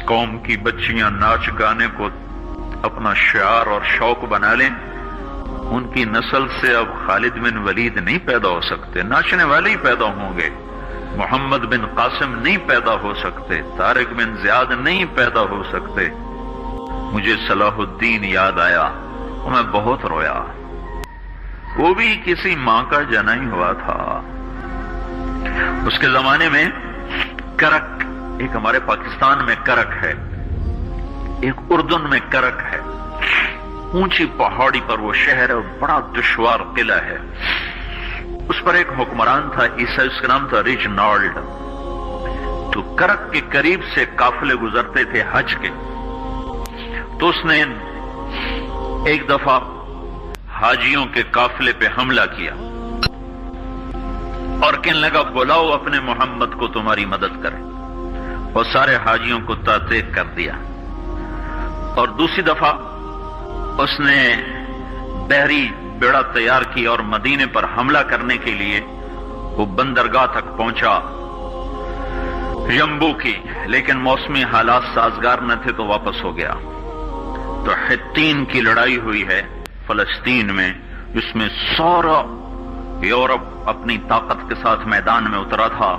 قوم کی بچیاں ناچ گانے کو اپنا شعار اور شوق بنا لیں، ان کی نسل سے اب خالد بن ولید نہیں پیدا ہو سکتے، ناچنے والے ہی پیدا ہوں گے، محمد بن قاسم نہیں پیدا ہو سکتے، طارق بن زیاد نہیں پیدا ہو سکتے۔ مجھے صلاح الدین یاد آیا اور میں بہت رویا۔ وہ بھی کسی ماں کا جنا ہی ہوا تھا۔ اس کے زمانے میں کرک، ایک ہمارے پاکستان میں کرک ہے، ایک اردن میں کرک ہے، اونچی پہاڑی پر وہ شہر ہے اور بڑا دشوار قلعہ ہے۔ اس پر ایک حکمران تھا عیسائی، اس کا نام تھا ریجنالڈ۔ تو کرک کے قریب سے قافلے گزرتے تھے حج کے، تو اس نے ایک دفعہ حاجیوں کے قافلے پہ حملہ کیا اور کہنے لگا بلاؤ اپنے محمد کو تمہاری مدد کرے، اور سارے حاجیوں کو تعطیق کر دیا۔ اور دوسری دفعہ اس نے بحری بیڑا تیار کی اور مدینے پر حملہ کرنے کے لیے وہ بندرگاہ تک پہنچا یمبو کی، لیکن موسمی حالات سازگار نہ تھے تو واپس ہو گیا۔ تو حطین کی لڑائی ہوئی ہے فلسطین میں، جس میں سارا یورپ اپنی طاقت کے ساتھ میدان میں اترا تھا،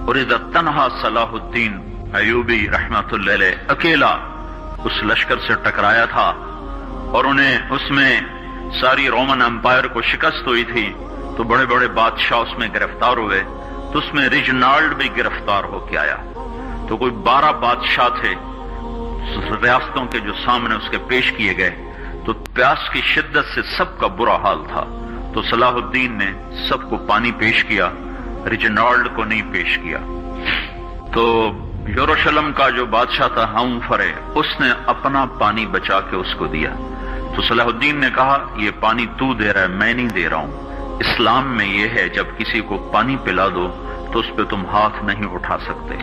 اور ادھر تنہا صلاح الدین ایوبی رحمت اللہ علیہ اکیلا اس لشکر سے ٹکرایا تھا، اور انہیں اس میں ساری رومن امپائر کو شکست ہوئی تھی، تو بڑے بڑے بادشاہ اس میں گرفتار ہوئے، تو اس میں ریجنالڈ بھی گرفتار ہو کے آیا۔ تو کوئی 12 بادشاہ تھے ریاستوں کے جو سامنے اس کے پیش کیے گئے، تو پیاس کی شدت سے سب کا برا حال تھا، تو صلاح الدین نے سب کو پانی پیش کیا، ریجنالڈ کو نہیں پیش کیا۔ تو یروشلم کا جو بادشاہ تھا ہمفرے، اس نے اپنا پانی بچا کے اس کو دیا۔ تو صلاح الدین نے کہا یہ پانی تو دے رہا ہے، میں نہیں دے رہا ہوں۔ اسلام میں یہ ہے جب کسی کو پانی پلا دو تو اس پہ تم ہاتھ نہیں اٹھا سکتے،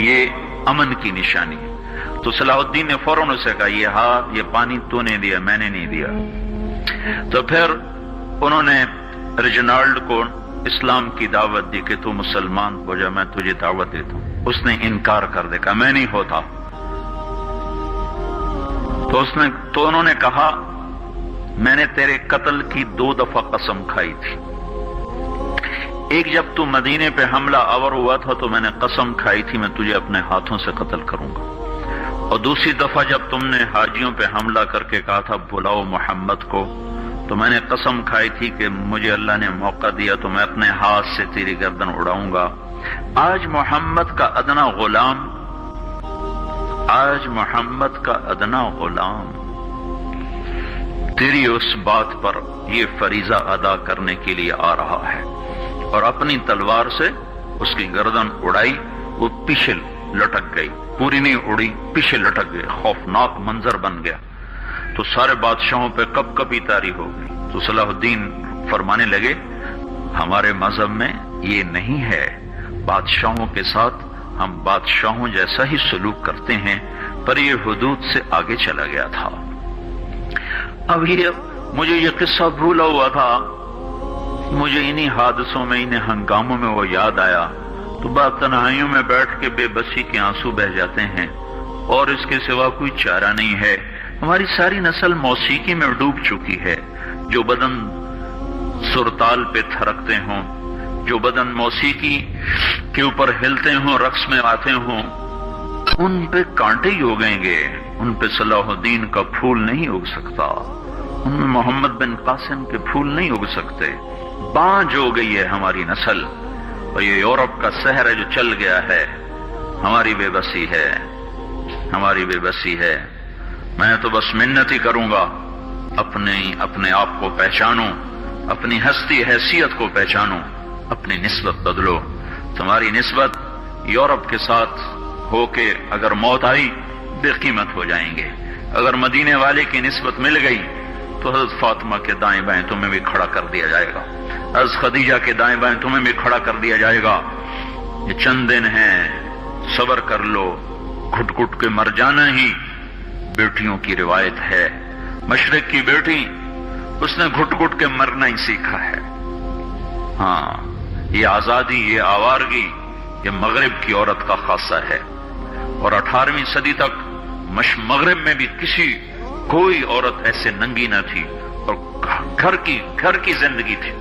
یہ امن کی نشانی ہے۔ تو صلاح الدین نے فوراً اسے کہا یہ پانی تو نے دیا، میں نے نہیں دیا۔ تو پھر انہوں نے ریجنالڈ کو اسلام کی دعوت دی کہ تو مسلمان ہو جا، میں تجھے دعوت دیتا ہوں۔ اس نے انکار کر دیا، کہا میں نہیں ہوتا۔ تو انہوں نے کہا میں نے تیرے قتل کی 2 دفعہ قسم کھائی تھی، ایک جب تو مدینے پہ حملہ آور ہوا تھا تو میں نے قسم کھائی تھی میں تجھے اپنے ہاتھوں سے قتل کروں گا، اور دوسری دفعہ جب تم نے حاجیوں پہ حملہ کر کے کہا تھا بلاؤ محمد کو، تو میں نے قسم کھائی تھی کہ مجھے اللہ نے موقع دیا تو میں اپنے ہاتھ سے تیری گردن اڑاؤں گا۔ آج محمد کا ادنا غلام تیری اس بات پر یہ فریضہ ادا کرنے کے لیے آ رہا ہے، اور اپنی تلوار سے اس کی گردن اڑائی، وہ پیچھے لٹک گئی، پوری نہیں اڑی، پیچھے لٹک گئی، خوفناک منظر بن گیا۔ تو سارے بادشاہوں پہ کب کبھی طاری ہو گئی۔ تو صلاح الدین فرمانے لگے ہمارے مذہب میں یہ نہیں ہے، بادشاہوں کے ساتھ ہم بادشاہوں جیسا ہی سلوک کرتے ہیں، پر یہ حدود سے آگے چلا گیا تھا۔ اب مجھے یہ قصہ بھولا ہوا تھا، مجھے انہی حادثوں میں، انہی ہنگاموں میں وہ یاد آیا، تو بعد تنہائیوں میں بیٹھ کے بے بسی کے آنسو بہہ جاتے ہیں، اور اس کے سوا کوئی چارہ نہیں ہے۔ ہماری ساری نسل موسیقی میں ڈوب چکی ہے، جو بدن سرتال پہ تھرکتے ہوں، جو بدن موسیقی کے اوپر ہلتے ہوں، رقص میں آتے ہوں، ان پہ کانٹے ہی اگیں گے، ان پہ صلاح الدین کا پھول نہیں اگ سکتا، ان میں محمد بن قاسم کے پھول نہیں اگ سکتے۔ بانجھ ہو گئی ہے ہماری نسل، اور یہ یورپ کا سحر ہے جو چل گیا ہے، ہماری بے بسی ہے، ہماری بے بسی ہے۔ میں تو بس منت ہی کروں گا اپنے آپ کو پہچانو، اپنی ہستی حیثیت کو پہچانو، اپنی نسبت بدلو۔ تمہاری نسبت یورپ کے ساتھ ہو کے اگر موت آئی بے قیمت ہو جائیں گے، اگر مدینے والے کی نسبت مل گئی تو حضرت فاطمہ کے دائیں بائیں تمہیں بھی کھڑا کر دیا جائے گا، حضرت خدیجہ کے دائیں بائیں تمہیں بھی کھڑا کر دیا جائے گا۔ یہ چند دن ہیں، صبر کر لو، گھٹ گھٹ کے مر جانا ہی بیٹیوں کی روایت ہے۔ مشرق کی بیٹی، اس نے گھٹ گھٹ کے مرنا ہی سیکھا ہے۔ ہاں، یہ آزادی، یہ آوارگی، یہ مغرب کی عورت کا خاصہ ہے۔ اور 18ویں صدی تک مغرب میں بھی کوئی عورت ایسے ننگی نہ تھی، اور گھر کی زندگی تھی۔